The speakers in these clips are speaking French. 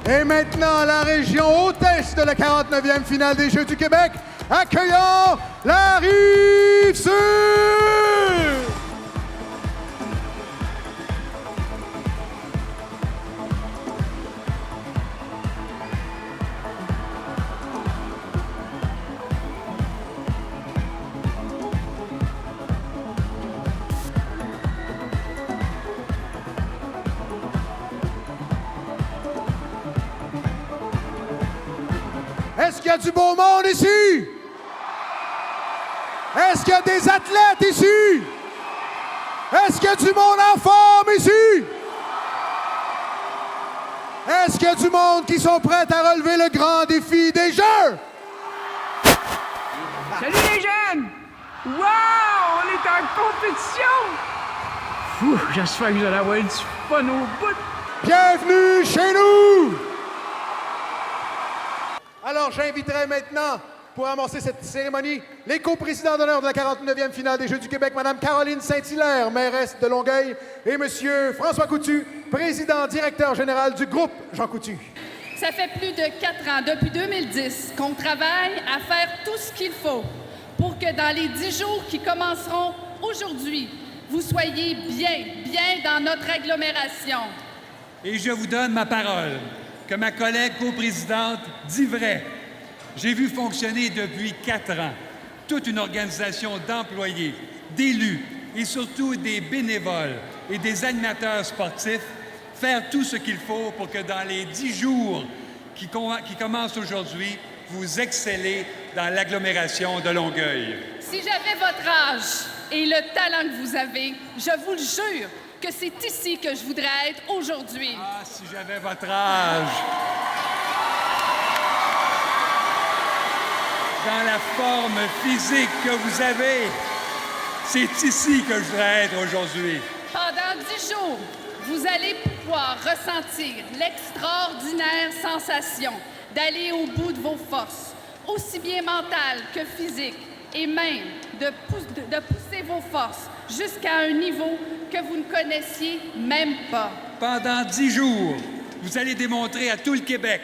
Et maintenant, la région hôtesse de la 49e finale des Jeux du Québec, accueillant la Rive-Sud! Est-ce qu'il y a du beau monde ici? Est-ce qu'il y a des athlètes ici? Est-ce qu'il y a du monde en forme ici? Est-ce qu'il y a du monde qui sont prêts à relever le grand défi des Jeux? Salut les jeunes! Wow! On est en compétition! J'espère que vous allez avoir du fun au bout! Bienvenue chez nous! Alors, j'inviterai maintenant, pour amorcer cette cérémonie, les coprésidents d'honneur de la 49e finale des Jeux du Québec, Mme Caroline Saint-Hilaire, mairesse de Longueuil, et M. François Coutu, président directeur général du groupe Jean Coutu. Ça fait plus de 4 ans, depuis 2010, qu'on travaille à faire tout ce qu'il faut pour que dans les 10 jours qui commenceront aujourd'hui, vous soyez bien dans notre agglomération. Et je vous donne ma parole que ma collègue coprésidente dit vrai. J'ai vu fonctionner depuis 4 ans toute une organisation d'employés, d'élus et surtout des bénévoles et des animateurs sportifs faire tout ce qu'il faut pour que dans les 10 jours qui commencent aujourd'hui, vous excellez dans l'agglomération de Longueuil. Si j'avais votre âge et le talent que vous avez, je vous le jure que c'est ici que je voudrais être aujourd'hui. Ah, si j'avais votre âge! Dans la forme physique que vous avez, c'est ici que je voudrais être aujourd'hui. Pendant 10 jours, vous allez pouvoir ressentir l'extraordinaire sensation d'aller au bout de vos forces, aussi bien mentales que physiques, et même de pousser vos forces jusqu'à un niveau que vous ne connaissiez même pas. Pendant 10 jours, vous allez démontrer à tout le Québec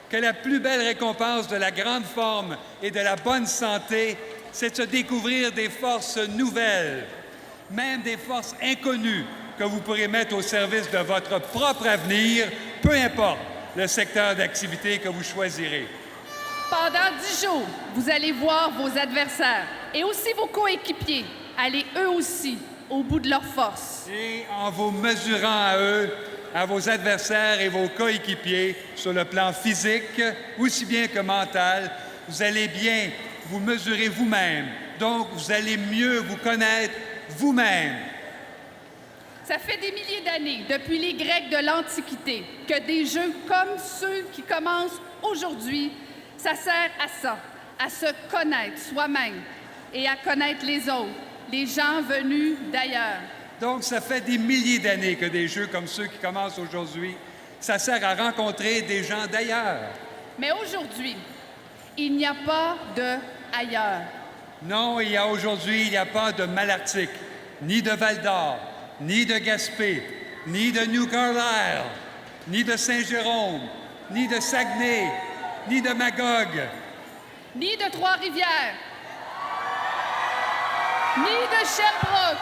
que la plus belle récompense de la grande forme et de la bonne santé, c'est de se découvrir des forces nouvelles, même des forces inconnues que vous pourrez mettre au service de votre propre avenir, peu importe le secteur d'activité que vous choisirez. Pendant 10 jours, vous allez voir vos adversaires et aussi vos coéquipiers aller eux aussi au bout de leur force. Et en vous mesurant à eux, à vos adversaires et vos coéquipiers sur le plan physique, aussi bien que mental, vous allez bien vous mesurer vous-même. Donc, vous allez mieux vous connaître vous-même. Ça fait des milliers d'années, depuis les Grecs de l'Antiquité, que des jeux comme ceux qui commencent aujourd'hui, ça sert à ça, à se connaître soi-même et à connaître les autres, les gens venus d'ailleurs. Donc, ça fait des milliers d'années que des jeux comme ceux qui commencent aujourd'hui, ça sert à rencontrer des gens d'ailleurs. Mais aujourd'hui, il n'y a pas de ailleurs. Non, il n'y a pas de Malartic, ni de Val-d'Or, ni de Gaspé, ni de New Carlisle, ni de Saint-Jérôme, ni de Saguenay, ni de Magog, ni de Trois-Rivières, ni de Sherbrooke,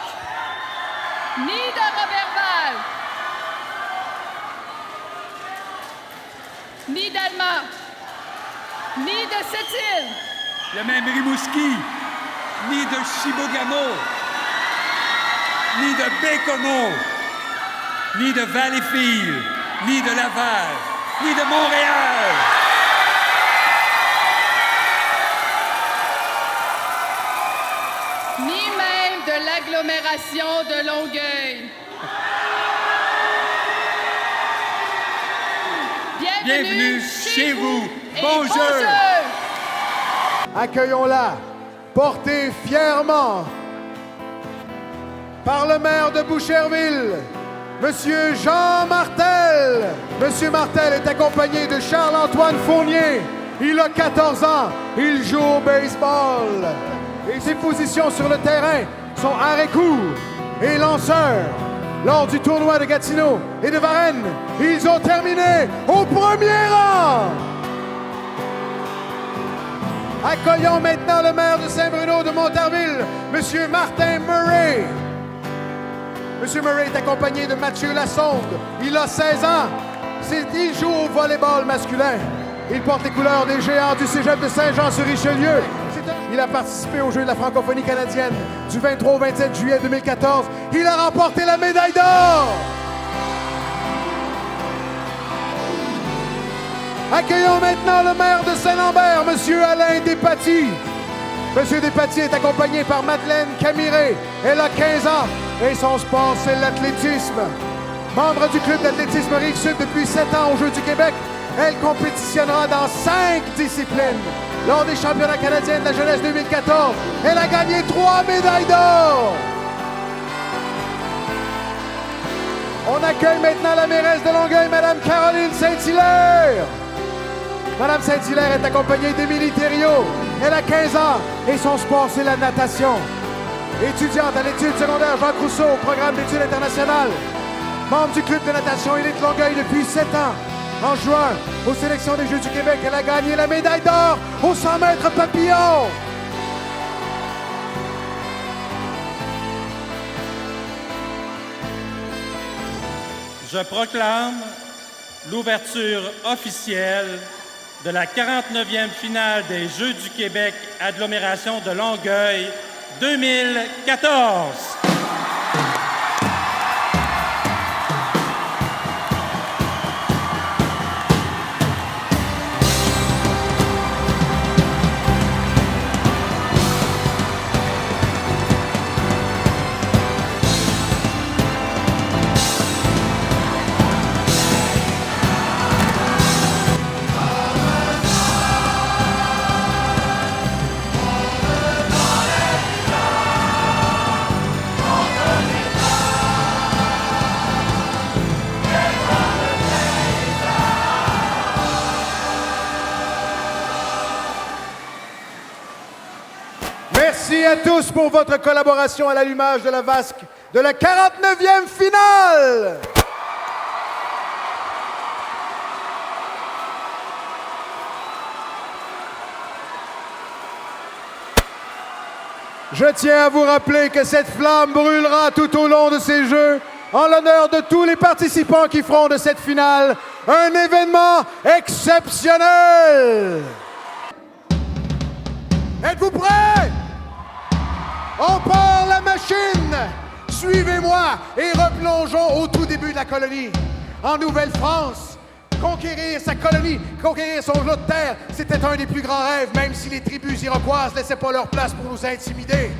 ni de Roberval, ni d'Alma, ni de Sept-Îles. le même Rimouski, ni de Chibougamau, ni de Bécomo, ni de Valleyfield, ni de Laval, ni de Montréal. Ni même de l'agglomération de Longueuil. Bienvenue chez vous. et Bon jeu. Accueillons-la, portée fièrement par le maire de Boucherville, Monsieur Jean Martel. Monsieur Martel est accompagné de Charles-Antoine Fournier. Il a 14 ans, il joue au baseball. Et ses positions sur le terrain sont arrêt-court et lanceur. lors du tournoi de Gatineau et de Varennes. Ils ont terminé au premier rang. Accueillons maintenant le maire de Saint-Bruno de Montarville, M. Martin Murray. M. Murray est accompagné de Mathieu Lassonde. Il a 16 ans. Il joue au volleyball masculin. Il porte les couleurs des Géants du Cégep de Saint-Jean-sur-Richelieu. Il a participé aux Jeux de la francophonie canadienne du 23 au 27 juillet 2014. Il a remporté la médaille d'or. Accueillons maintenant le maire de Saint-Lambert, M. Alain Despatie. M. Despatie est accompagné par Madeleine Camiré. Elle a 15 ans et son sport, c'est l'athlétisme. Membre du club d'athlétisme Rive-Sud depuis 7 ans aux Jeux du Québec, elle compétitionnera dans 5 disciplines. Lors des championnats canadiens de la jeunesse 2014, elle a gagné 3 médailles d'or. On accueille maintenant la mairesse de Longueuil, Mme Caroline Saint-Hilaire. Mme Saint-Hilaire est accompagnée d'Émilie Thériault. Elle a 15 ans et son sport, c'est la natation. Étudiante à l'étude secondaire Jacques Rousseau au programme d'études internationales. Membre du club de natation élite Longueuil depuis 7 ans. En juin, aux sélections des Jeux du Québec, elle a gagné la médaille d'or aux 100 mètres papillon. Je proclame l'ouverture officielle de la 49e finale des Jeux du Québec agglomération de Longueuil 2014. Merci à tous pour votre collaboration à l'allumage de la vasque de la 49e finale. Je tiens à vous rappeler que cette flamme brûlera tout au long de ces Jeux en l'honneur de tous les participants qui feront de cette finale un événement exceptionnel. Êtes-vous prêts? On part la machine! Suivez-moi et replongeons au tout début de la colonie. En Nouvelle-France, conquérir sa colonie, conquérir son lot de terre, c'était un des plus grands rêves, même si les tribus iroquoises ne laissaient pas leur place pour nous intimider.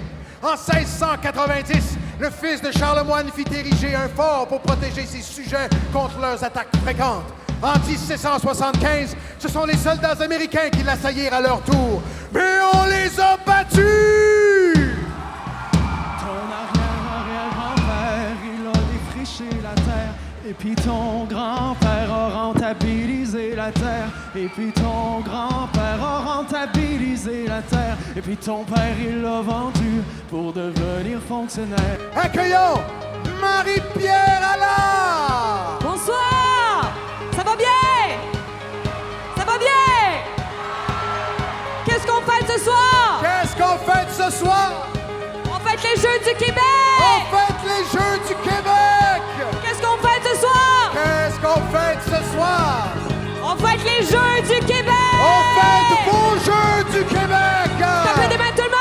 En 1690, le fils de Charlemagne fit ériger un fort pour protéger ses sujets contre leurs attaques fréquentes. En 1775, ce sont les soldats américains qui l'assaillirent à leur tour. Mais on les a battus! Ton arrière-arrière-grand-père, il a défriché la terre. Et puis ton grand-père a rentabilisé la terre. Et puis ton grand-père a rentabilisé la terre. Et puis ton père, il l'a vendu pour devenir fonctionnaire. Accueillons Marie-Pierre Allard! Bonsoir! Ça va bien? Ça va bien? Qu'est-ce qu'on fait ce soir? Qu'est-ce qu'on fait ce soir? On fête les Jeux du Québec! On fête les Jeux du Québec! Qu'est-ce qu'on fait ce soir? Qu'est-ce qu'on fête ce soir? On fête les Jeux du Québec! On fête vos Jeux du Québec! Tapez des mains tout le monde!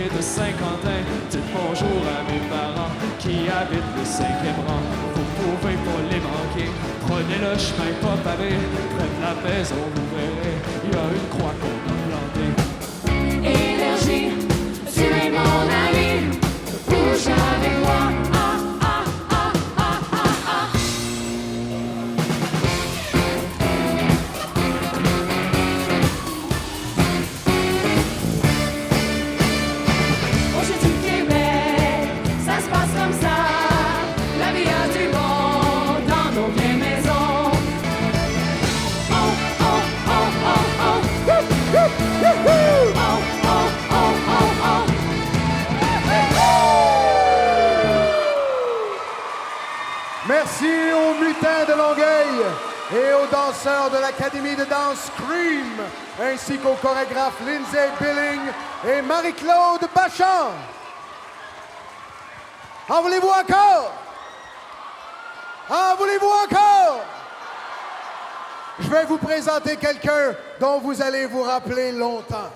bourré de Saint-Quentin. Dites bonjour à mes parents qui habitent le 5e rang. Vous pouvez pas les manquer. Prenez le chemin pas pavé. Près de la maison, vous verrez, il y a une croix qu'on a plantée. Énergie, tu es mon ami. Bouge avec moi. Merci aux mutins de Longueuil et aux danseurs de l'Académie de danse Scream, ainsi qu'aux chorégraphes Lindsay Billing et Marie-Claude Bachand. En voulez-vous encore? En voulez-vous encore? Je vais vous présenter quelqu'un dont vous allez vous rappeler longtemps.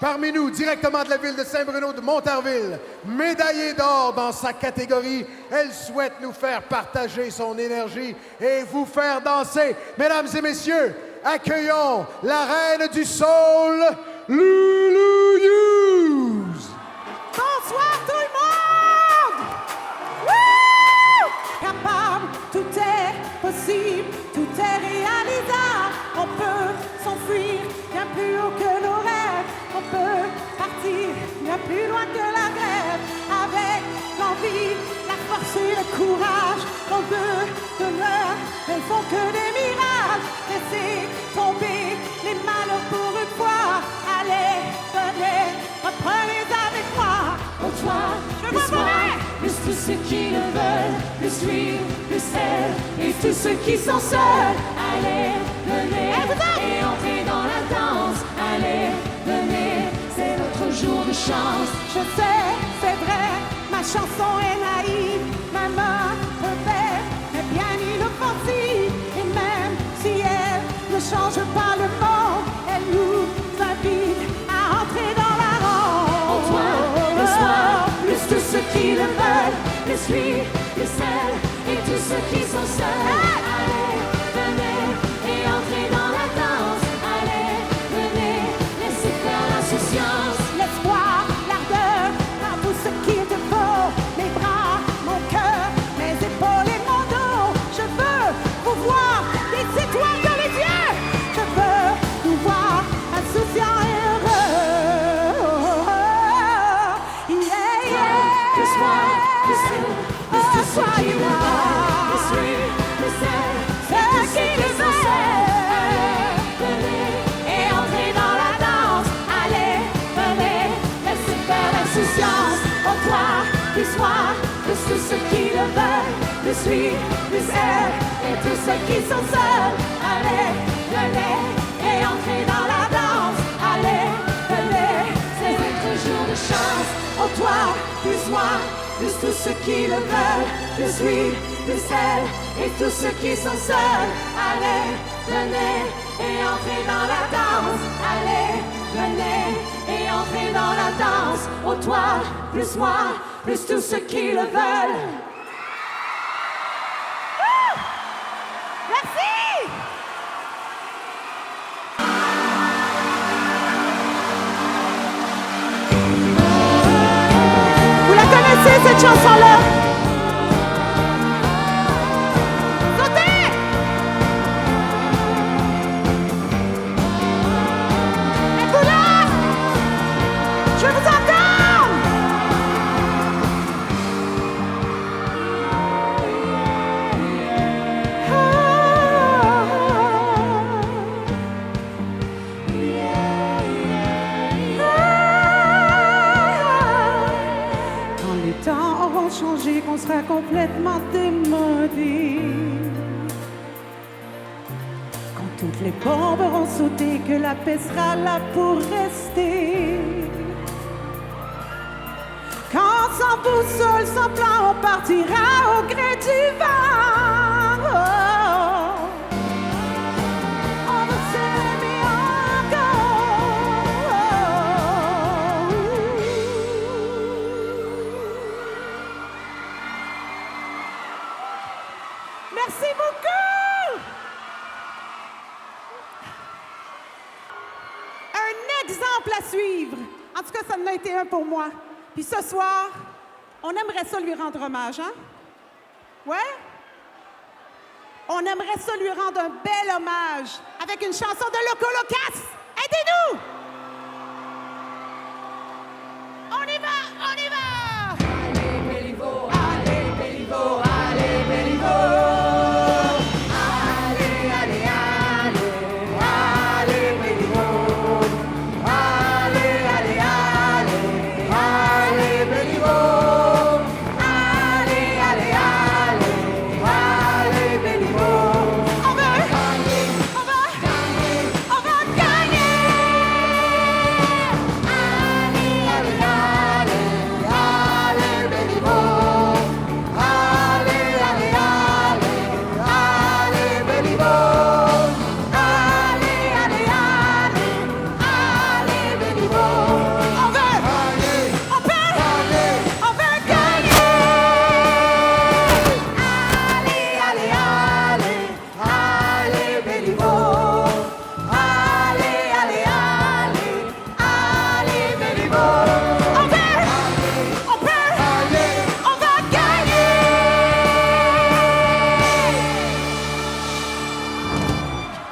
Parmi nous, directement de la ville de Saint-Bruno de Montarville, médaillée d'or dans sa catégorie, elle souhaite nous faire partager son énergie et vous faire danser. Mesdames et messieurs, accueillons la reine du soul, Loulou Hughes. Bonsoir tout le monde! Wouh! Capable, tout est possible, tout est réalisable. On peut s'enfuir bien plus haut que nos rêves. On peut partir bien plus loin que la grève. Avec l'envie, la force et le courage. On veut demeure, ne font que des mirages. Laissez tomber les malheurs pour une fois. Allez, venez, reprenez avec moi. Pour toi, plus moi, plus tous ceux qui le veulent, plus lui, plus elle, et tous ceux qui sont seuls. Allez, venez, et entrez dans la danse. Allez, venez, c'est notre jour de chance. Je sais, c'est vrai, ma chanson est naïve, ma main peut-être, mais bien inoffensive. Et même si elle ne change pas le monde, elle nous invite à entrer dans la ronde. Pour toi, plus moi, plus tous ceux qui le veulent, plus lui, plus elle, et tous ceux qui sont seuls. Allez, venez, et entrez dans la danse. Allez, venez, laissez faire l'insouciance. L'espoir, l'ardeur, à tout ce qu'il te faut. Mes bras, mon cœur, mes épaules et mon dos. Je veux vous voir des étoiles dans les yeux. Je veux vous voir insouciants et heureux. Yeah, yeah. Plus moi, plus elle, plus tous ceux qui le veulent, plus lui, plus elle, et tous ceux qui sont seuls. Allez, venez, et entrez dans la danse. Allez, venez, laissez faire l'insouciance. Oh toi, plus moi, plus tous ceux qui le veulent, plus lui, plus elle, et tous ceux qui sont seuls. Allez, venez, et entrez dans la danse. Allez, venez, c'est notre jour de chance. Oh toi, plus moi, plus tous ceux qui le veulent, plus lui, plus elle, et tous ceux qui sont seuls. Allez, venez, et entrez dans la danse. Allez, venez, et entrez dans la danse. Oh toi, plus moi, plus tous ceux qui le veulent. Merci! Vous la connaissez cette chanson-là? Sautez! Êtes-vous là? Je veux vous entendre! Quand les temps auront changé, qu'on sera complètement démodé. Quand toutes les bombes auront sauté, que la paix sera là pour rester. Quand sans boussole, sans plan, on partira au gré du vent. Oh. On va s'aimer encore. exemple à suivre. En tout cas, ça en a été un pour moi. Puis ce soir, on aimerait ça lui rendre hommage, hein? Ouais? On aimerait ça lui rendre un bel hommage avec une chanson de Loco Locas. Aidez-nous! On y va, on y va! Allez, Béliveau, allez, Béliveau, allez, Béliveau! Allez, allez, allez, allez, Béliveau! Allez, allez, allez, allez, Béliveau! Allez, allez, allez, allez, Béliveau! On va gagner! On va gagner! On va gagner! Allez, allez, allez, allez, Béliveau! Allez, allez, allez, allez, Béliveau! Allez, allez, allez, allez, Béliveau! On va gagner! On peut gagner! On va gagner! Allez, allez, allez, allez, Béliveau! Allez, allez, allez, allez, Béliveau! On va gagner! On peut gagner! On va gagner!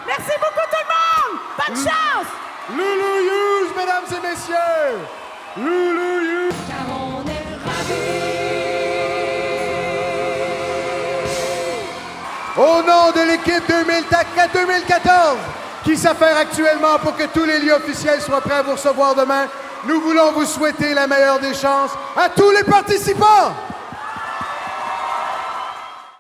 Merci beaucoup tout le monde! Bonne chance! Loulou Hughes, mesdames et messieurs! Loulou Hughes! Car on est ravis. Au nom de l'équipe 2014 qui s'affaire actuellement pour que tous les lieux officiels soient prêts à vous recevoir demain, nous voulons vous souhaiter la meilleure des chances à tous les participants!